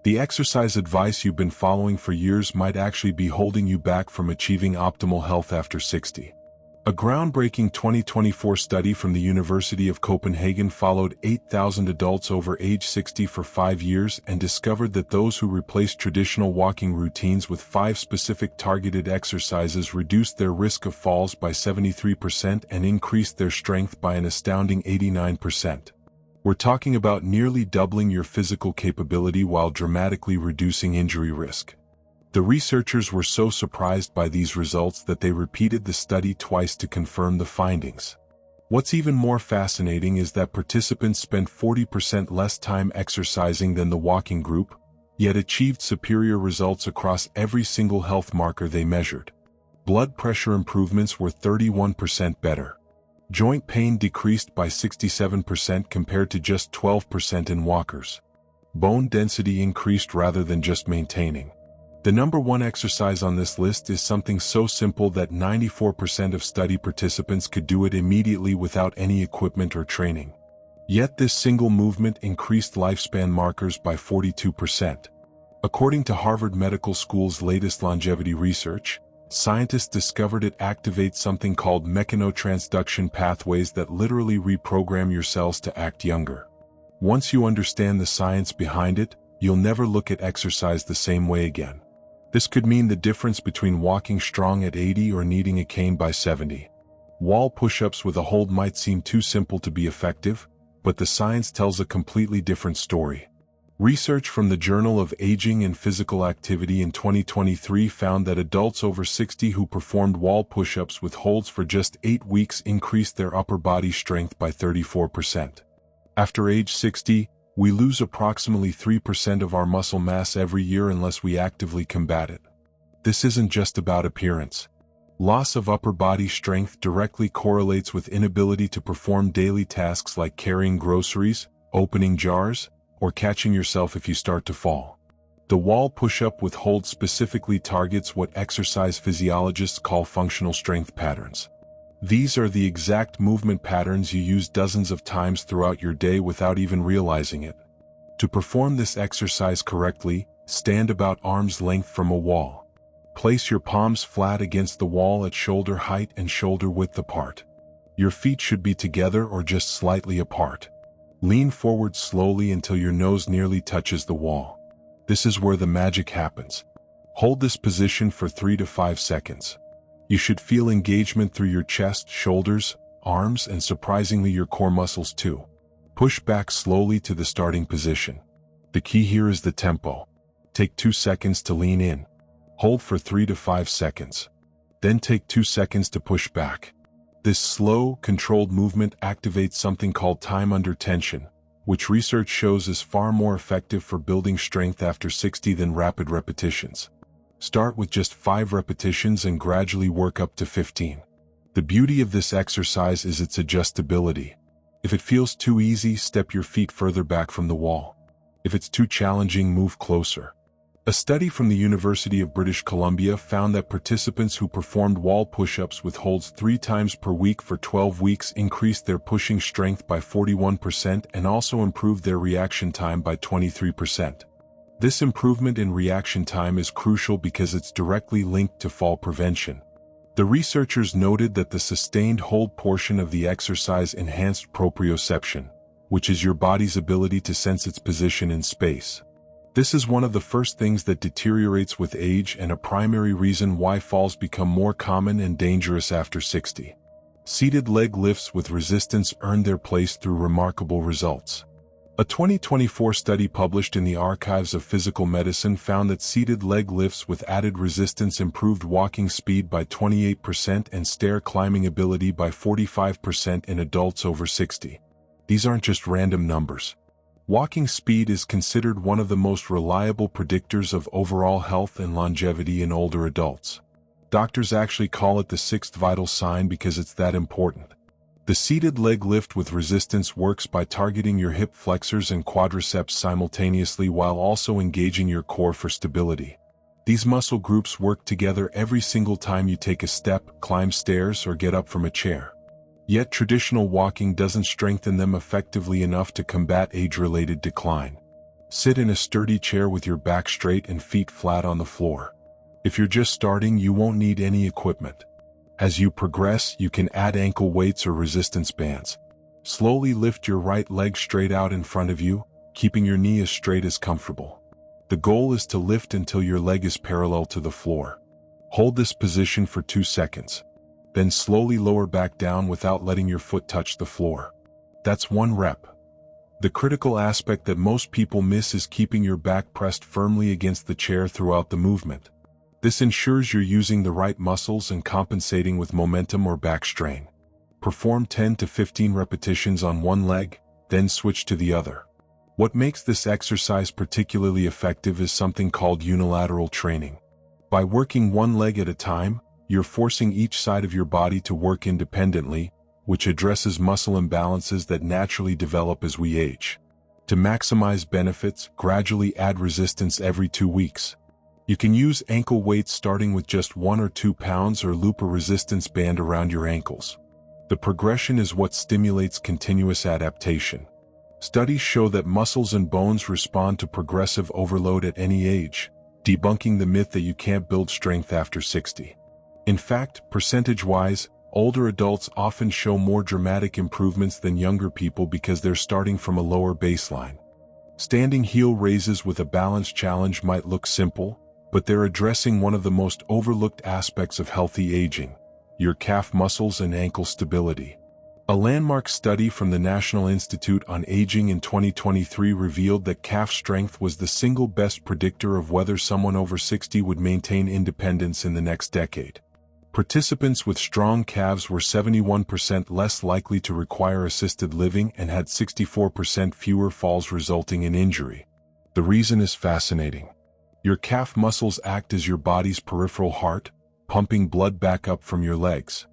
The exercise advice you've been following for years might actually be holding you back from achieving optimal health after 60. A groundbreaking 2024 study from the University of Copenhagen followed 8,000 adults over age 60 for 5 years and discovered that those who replaced traditional walking routines with 5 specific targeted exercises reduced their risk of falls by 73% and increased their strength by an astounding 89%. We're talking about nearly doubling your physical capability while dramatically reducing injury risk. The researchers were so surprised by these results that they repeated the study twice to confirm the findings. What's even more fascinating is that participants spent 40% less time exercising than the walking group, yet achieved superior results across every single health marker they measured. Blood pressure improvements were 31% better. Joint pain decreased by 67% compared to just 12% in walkers. Bone density increased rather than just maintaining. The number one exercise on this list is something so simple that 94% of study participants could do it immediately without any equipment or training. Yet this single movement increased lifespan markers by 42%. According to Harvard Medical School's latest longevity research, scientists discovered it activates something called mechanotransduction pathways that literally reprogram your cells to act younger. Once you understand the science behind it, you'll never look at exercise the same way again. This could mean the difference between walking strong at 80 or needing a cane by 70. Wall push-ups with a hold might seem too simple to be effective, but the science tells a completely different story. Research from the Journal of Aging and Physical Activity in 2023 found that adults over 60 who performed wall push-ups with holds for just 8 weeks increased their upper body strength by 34%. After age 60, we lose approximately 3% of our muscle mass every year unless we actively combat it. This isn't just about appearance. Loss of upper body strength directly correlates with inability to perform daily tasks like carrying groceries, opening jars, or catching yourself if you start to fall. The wall push-up with hold specifically targets what exercise physiologists call functional strength patterns. These are the exact movement patterns you use dozens of times throughout your day without even realizing it. To perform this exercise correctly, stand about arm's length from a wall. Place your palms flat against the wall at shoulder height and shoulder width apart. Your feet should be together or just slightly apart. Lean forward slowly until your nose nearly touches the wall. This is where the magic happens. Hold this position for 3 to 5 seconds. You should feel engagement through your chest, shoulders, arms, and surprisingly your core muscles too. Push back slowly to the starting position. The key here is the tempo. Take 2 seconds to lean in. Hold for 3 to 5 seconds. Then take 2 seconds to push back. This slow, controlled movement activates something called time under tension, which research shows is far more effective for building strength after 60 than rapid repetitions. Start with just 5 repetitions and gradually work up to 15. The beauty of this exercise is its adjustability. If it feels too easy, step your feet further back from the wall. If it's too challenging, move closer. A study from the University of British Columbia found that participants who performed wall push-ups with holds 3 times per week for 12 weeks increased their pushing strength by 41% and also improved their reaction time by 23%. This improvement in reaction time is crucial because it's directly linked to fall prevention. The researchers noted that the sustained hold portion of the exercise enhanced proprioception, which is your body's ability to sense its position in space. This is one of the first things that deteriorates with age and a primary reason why falls become more common and dangerous after 60. Seated leg lifts with resistance earned their place through remarkable results. A 2024 study published in the Archives of Physical Medicine found that seated leg lifts with added resistance improved walking speed by 28% and stair climbing ability by 45% in adults over 60. These aren't just random numbers. Walking speed is considered one of the most reliable predictors of overall health and longevity in older adults. Doctors actually call it the 6th vital sign because it's that important. The seated leg lift with resistance works by targeting your hip flexors and quadriceps simultaneously while also engaging your core for stability. These muscle groups work together every single time you take a step, climb stairs, or get up from a chair. Yet traditional walking doesn't strengthen them effectively enough to combat age-related decline. Sit in a sturdy chair with your back straight and feet flat on the floor. If you're just starting, you won't need any equipment. As you progress, you can add ankle weights or resistance bands. Slowly lift your right leg straight out in front of you, keeping your knee as straight as comfortable. The goal is to lift until your leg is parallel to the floor. Hold this position for 2 seconds. Then slowly lower back down without letting your foot touch the floor. That's 1 rep. The critical aspect that most people miss is keeping your back pressed firmly against the chair throughout the movement. This ensures you're using the right muscles and compensating with momentum or back strain. Perform 10 to 15 repetitions on one leg, then switch to the other. What makes this exercise particularly effective is something called unilateral training. By working one leg at a time, you're forcing each side of your body to work independently, which addresses muscle imbalances that naturally develop as we age. To maximize benefits, gradually add resistance every 2 weeks. You can use ankle weights starting with just 1 or 2 pounds or loop a resistance band around your ankles. The progression is what stimulates continuous adaptation. Studies show that muscles and bones respond to progressive overload at any age, debunking the myth that you can't build strength after 60. In fact, percentage-wise, older adults often show more dramatic improvements than younger people because they're starting from a lower baseline. Standing heel raises with a balance challenge might look simple, but they're addressing one of the most overlooked aspects of healthy aging: your calf muscles and ankle stability. A landmark study from the National Institute on Aging in 2023 revealed that calf strength was the single best predictor of whether someone over 60 would maintain independence in the next decade. Participants with strong calves were 71% less likely to require assisted living and had 64% fewer falls resulting in injury. The reason is fascinating. Your calf muscles act as your body's peripheral heart, pumping blood back up from your legs.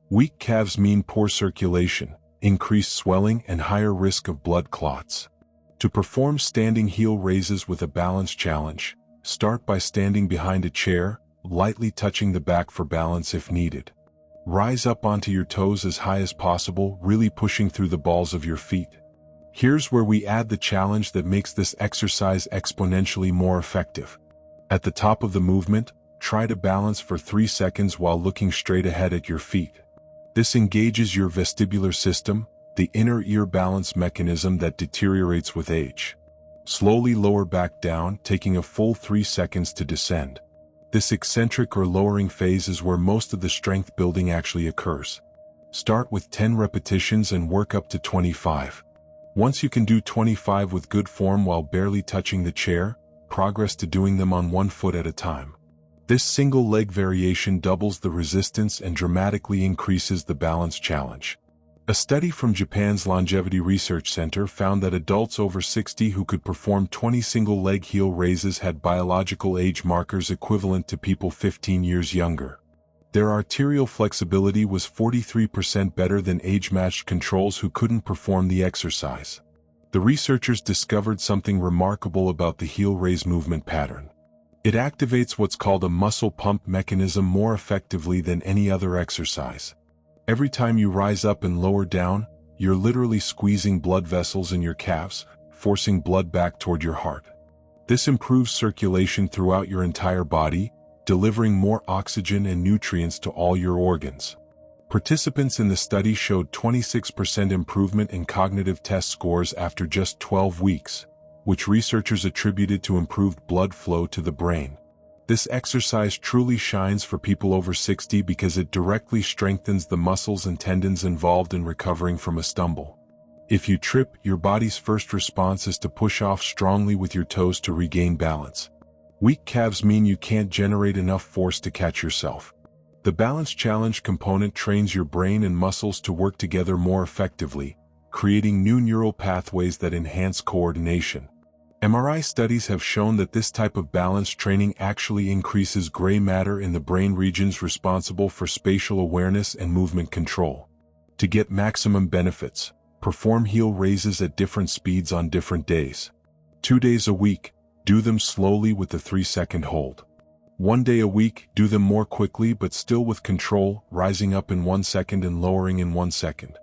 Weak calves mean poor circulation, increased swelling, and higher risk of blood clots. To perform standing heel raises with a balance challenge, start by standing behind a chair, lightly touching the back for balance if needed. Rise up onto your toes as high as possible, really pushing through the balls of your feet. Here's where we add the challenge that makes this exercise exponentially more effective. At the top of the movement, try to balance for 3 seconds while looking straight ahead at your feet. This engages your vestibular system, the inner ear balance mechanism that deteriorates with age. Slowly lower back down, taking a full 3 seconds to descend. This eccentric or lowering phase is where most of the strength building actually occurs. Start with 10 repetitions and work up to 25. Once you can do 25 with good form while barely touching the chair, progress to doing them on 1 foot at a time. This single leg variation doubles the resistance and dramatically increases the balance challenge. A study from Japan's Longevity Research Center found that adults over 60 who could perform 20 single leg heel raises had biological age markers equivalent to people 15 years younger. Their arterial flexibility was 43% better than age-matched controls who couldn't perform the exercise. The researchers discovered something remarkable about the heel raise movement pattern. It activates what's called a muscle pump mechanism more effectively than any other exercise. Every time you rise up and lower down, you're literally squeezing blood vessels in your calves, forcing blood back toward your heart. This improves circulation throughout your entire body, delivering more oxygen and nutrients to all your organs. Participants in the study showed 26% improvement in cognitive test scores after just 12 weeks. Which researchers attributed to improved blood flow to the brain. This exercise truly shines for people over 60 because it directly strengthens the muscles and tendons involved in recovering from a stumble. If you trip, your body's first response is to push off strongly with your toes to regain balance. Weak calves mean you can't generate enough force to catch yourself. The balance challenge component trains your brain and muscles to work together more effectively, creating new neural pathways that enhance coordination. MRI studies have shown that this type of balance training actually increases gray matter in the brain regions responsible for spatial awareness and movement control. To get maximum benefits, perform heel raises at different speeds on different days. 2 days a week, do them slowly with a 3-second hold. 1 day a week, do them more quickly but still with control, rising up in 1 second and lowering in 1 second.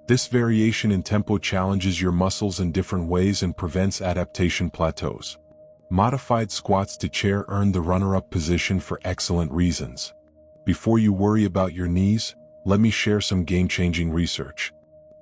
This variation in tempo challenges your muscles in different ways and prevents adaptation plateaus. Modified squats to chair earned the runner-up position for excellent reasons. Before you worry about your knees, let me share some game-changing research.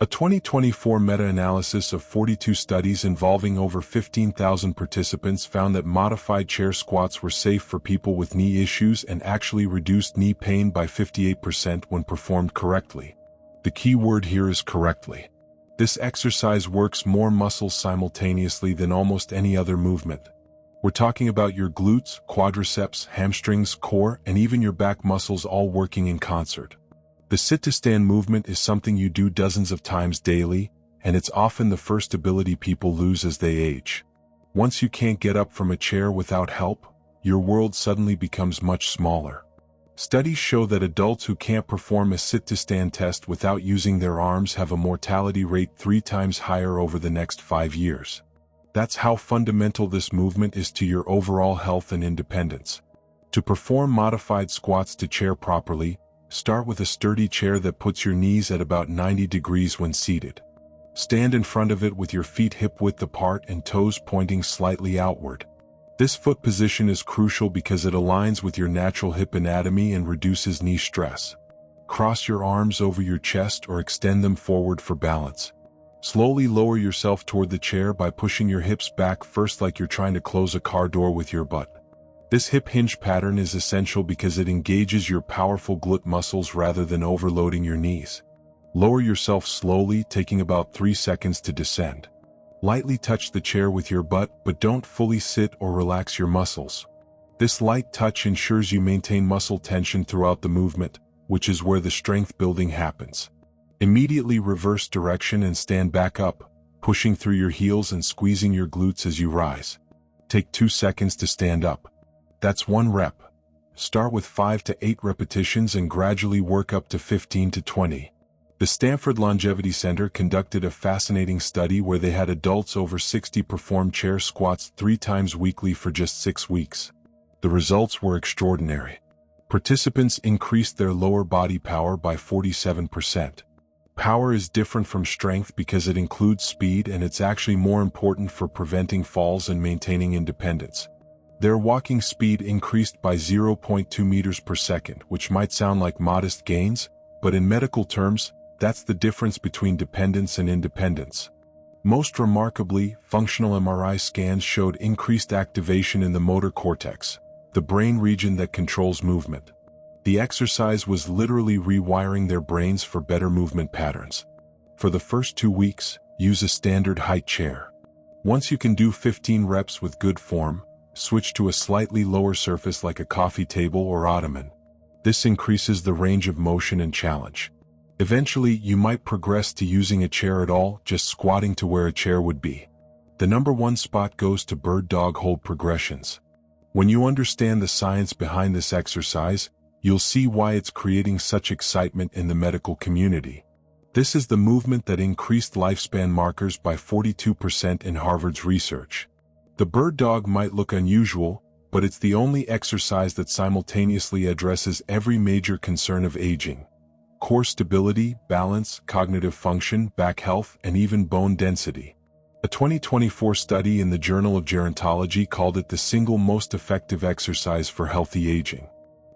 A 2024 meta-analysis of 42 studies involving over 15,000 participants found that modified chair squats were safe for people with knee issues and actually reduced knee pain by 58% when performed correctly. The key word here is correctly. This exercise works more muscles simultaneously than almost any other movement. We're talking about your glutes, quadriceps, hamstrings, core, and even your back muscles all working in concert. The sit-to-stand movement is something you do dozens of times daily, and it's often the first ability people lose as they age. Once you can't get up from a chair without help, your world suddenly becomes much smaller. Studies show that adults who can't perform a sit-to-stand test without using their arms have a mortality rate 3 times higher over the next 5 years. That's how fundamental this movement is to your overall health and independence. To perform modified squats to chair properly, start with a sturdy chair that puts your knees at about 90 degrees when seated. Stand in front of it with your feet hip-width apart and toes pointing slightly outward. This foot position is crucial because it aligns with your natural hip anatomy and reduces knee stress. Cross your arms over your chest or extend them forward for balance. Slowly lower yourself toward the chair by pushing your hips back first like you're trying to close a car door with your butt. This hip hinge pattern is essential because it engages your powerful glute muscles rather than overloading your knees. Lower yourself slowly, taking about 3 seconds to descend. Lightly touch the chair with your butt, but don't fully sit or relax your muscles. This light touch ensures you maintain muscle tension throughout the movement, which is where the strength building happens. Immediately reverse direction and stand back up, pushing through your heels and squeezing your glutes as you rise. Take 2 seconds to stand up. That's 1 rep. Start with 5 to 8 repetitions and gradually work up to 15 to 20. The Stanford Longevity Center conducted a fascinating study where they had adults over 60 perform chair squats 3 times weekly for just 6 weeks. The results were extraordinary. Participants increased their lower body power by 47%. Power is different from strength because it includes speed, and it's actually more important for preventing falls and maintaining independence. Their walking speed increased by 0.2 meters per second, which might sound like modest gains, but in medical terms, that's the difference between dependence and independence. Most remarkably, functional MRI scans showed increased activation in the motor cortex, the brain region that controls movement. The exercise was literally rewiring their brains for better movement patterns. For the first 2 weeks, use a standard height chair. Once you can do 15 reps with good form, switch to a slightly lower surface like a coffee table or ottoman. This increases the range of motion and challenge. Eventually, you might progress to using a chair at all, just squatting to where a chair would be. The number 1 spot goes to bird dog hold progressions. When you understand the science behind this exercise, you'll see why it's creating such excitement in the medical community. This is the movement that increased lifespan markers by 42% in Harvard's research. The bird dog might look unusual, but it's the only exercise that simultaneously addresses every major concern of aging: core stability, balance, cognitive function, back health, and even bone density. A 2024 study in the Journal of Gerontology called it the single most effective exercise for healthy aging.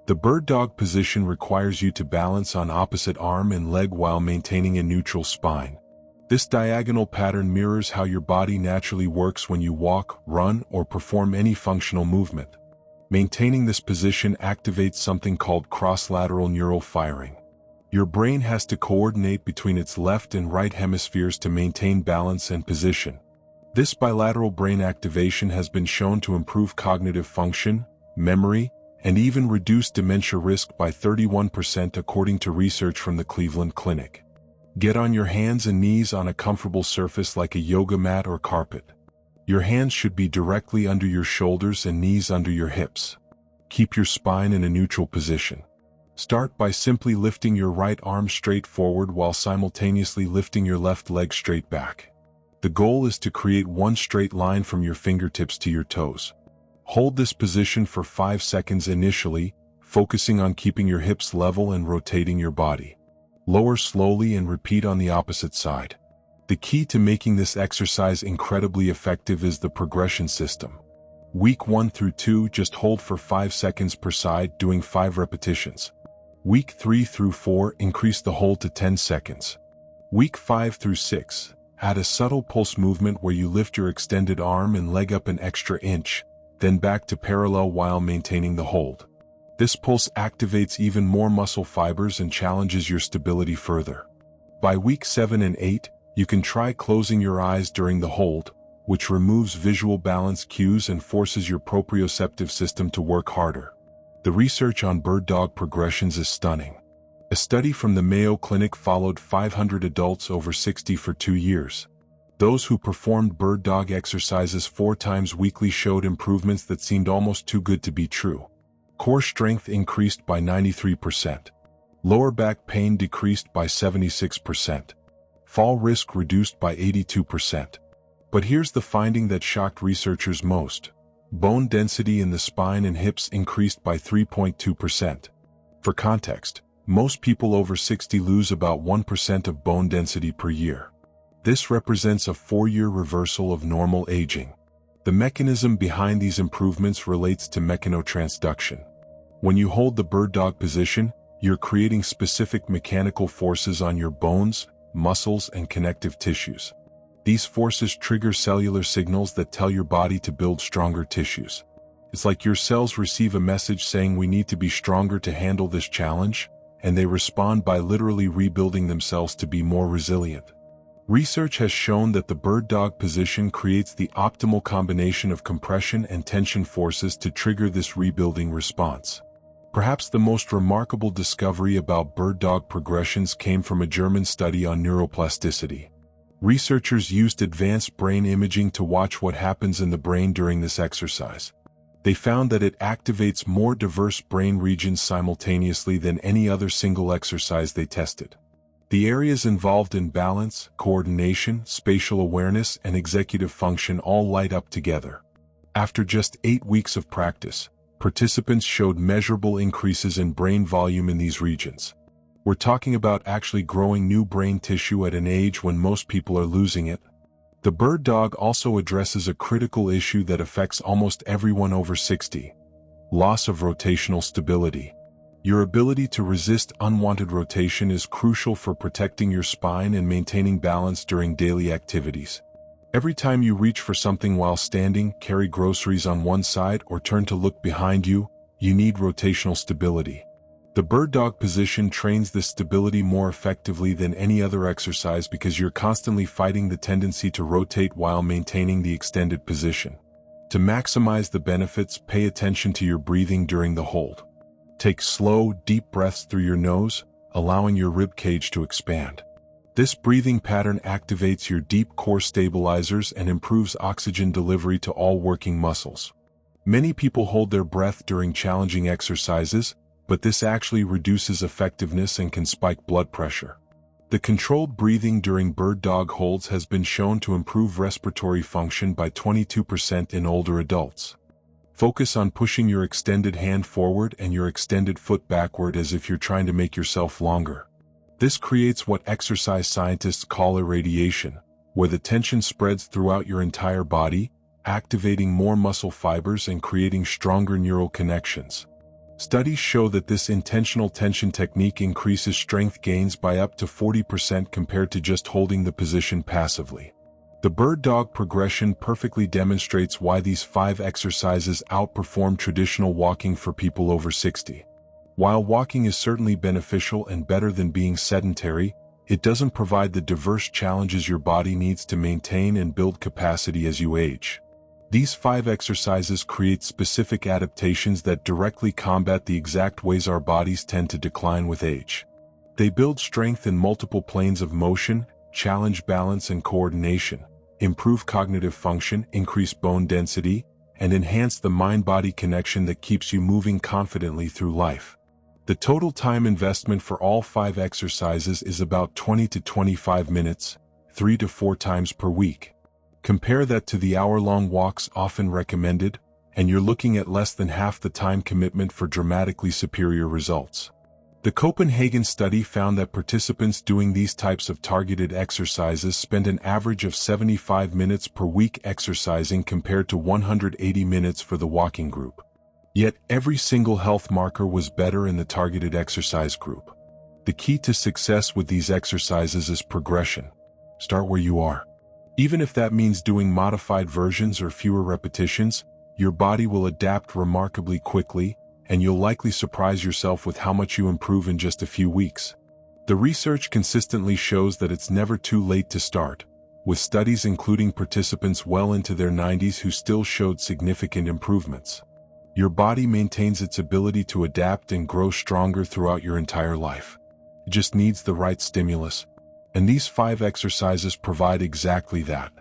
The bird dog position requires you to balance on opposite arm and leg while maintaining a neutral spine. This diagonal pattern mirrors how your body naturally works when you walk, run, or perform any functional movement. Maintaining this position activates something called cross-lateral neural firing. Your brain has to coordinate between its left and right hemispheres to maintain balance and position. This bilateral brain activation has been shown to improve cognitive function, memory, and even reduce dementia risk by 31% according to research from the Cleveland Clinic. Get on your hands and knees on a comfortable surface like a yoga mat or carpet. Your hands should be directly under your shoulders and knees under your hips. Keep your spine in a neutral position. Start by simply lifting your right arm straight forward while simultaneously lifting your left leg straight back. The goal is to create one straight line from your fingertips to your toes. Hold this position for 5 seconds initially, focusing on keeping your hips level and rotating your body. Lower slowly and repeat on the opposite side. The key to making this exercise incredibly effective is the progression system. Week 1 through 2, just hold for 5 seconds per side, doing 5 repetitions. Week 3 through 4, increase the hold to 10 seconds. Week 5 through 6, add a subtle pulse movement where you lift your extended arm and leg up an extra inch, then back to parallel while maintaining the hold. This pulse activates even more muscle fibers and challenges your stability further. By week 7 and 8, you can try closing your eyes during the hold, which removes visual balance cues and forces your proprioceptive system to work harder. The research on bird dog progressions is stunning. A study from the Mayo Clinic followed 500 adults over 60 for 2 years. Those who performed bird dog exercises 4 times weekly showed improvements that seemed almost too good to be true. Core strength increased by 93%. Lower back pain decreased by 76%. Fall risk reduced by 82%. But here's the finding that shocked researchers most. Bone density in the spine and hips increased by 3.2%. For context, most people over 60 lose about 1% of bone density per year. This represents a 4-year reversal of normal aging. The mechanism behind these improvements relates to mechanotransduction. When you hold the bird dog position, you're creating specific mechanical forces on your bones, muscles, and connective tissues. These forces trigger cellular signals that tell your body to build stronger tissues. It's like your cells receive a message saying we need to be stronger to handle this challenge, and they respond by literally rebuilding themselves to be more resilient. Research has shown that the bird dog position creates the optimal combination of compression and tension forces to trigger this rebuilding response. Perhaps the most remarkable discovery about bird dog progressions came from a German study on neuroplasticity. Researchers used advanced brain imaging to watch what happens in the brain during this exercise. They found that it activates more diverse brain regions simultaneously than any other single exercise they tested. The areas involved in balance, coordination, spatial awareness, and executive function all light up together. After just 8 weeks of practice, participants showed measurable increases in brain volume in these regions. We're talking about actually growing new brain tissue at an age when most people are losing it. The bird dog also addresses a critical issue that affects almost everyone over 60: loss of rotational stability. Your ability to resist unwanted rotation is crucial for protecting your spine and maintaining balance during daily activities. Every time you reach for something while standing, carry groceries on one side, or turn to look behind you, you need rotational stability. The bird dog position trains this stability more effectively than any other exercise because you're constantly fighting the tendency to rotate while maintaining the extended position. To maximize the benefits, pay attention to your breathing during the hold. Take slow, deep breaths through your nose, allowing your rib cage to expand. This breathing pattern activates your deep core stabilizers and improves oxygen delivery to all working muscles. Many people hold their breath during challenging exercises, but this actually reduces effectiveness and can spike blood pressure. The controlled breathing during bird dog holds has been shown to improve respiratory function by 22% in older adults. Focus on pushing your extended hand forward and your extended foot backward as if you're trying to make yourself longer. This creates what exercise scientists call irradiation, where the tension spreads throughout your entire body, activating more muscle fibers and creating stronger neural connections. Studies show that this intentional tension technique increases strength gains by up to 40% compared to just holding the position passively. The bird dog progression perfectly demonstrates why these 5 exercises outperform traditional walking for people over 60. While walking is certainly beneficial and better than being sedentary, it doesn't provide the diverse challenges your body needs to maintain and build capacity as you age. These 5 exercises create specific adaptations that directly combat the exact ways our bodies tend to decline with age. They build strength in multiple planes of motion, challenge balance and coordination, improve cognitive function, increase bone density, and enhance the mind-body connection that keeps you moving confidently through life. The total time investment for all 5 exercises is about 20 to 25 minutes, 3 to 4 times per week. Compare that to the hour-long walks often recommended, and you're looking at less than half the time commitment for dramatically superior results. The Copenhagen study found that participants doing these types of targeted exercises spent an average of 75 minutes per week exercising compared to 180 minutes for the walking group. Yet every single health marker was better in the targeted exercise group. The key to success with these exercises is progression. Start where you are. Even if that means doing modified versions or fewer repetitions, your body will adapt remarkably quickly, and you'll likely surprise yourself with how much you improve in just a few weeks. The research consistently shows that it's never too late to start, with studies including participants well into their 90s who still showed significant improvements. Your body maintains its ability to adapt and grow stronger throughout your entire life. It just needs the right stimulus, and these 5 exercises provide exactly that.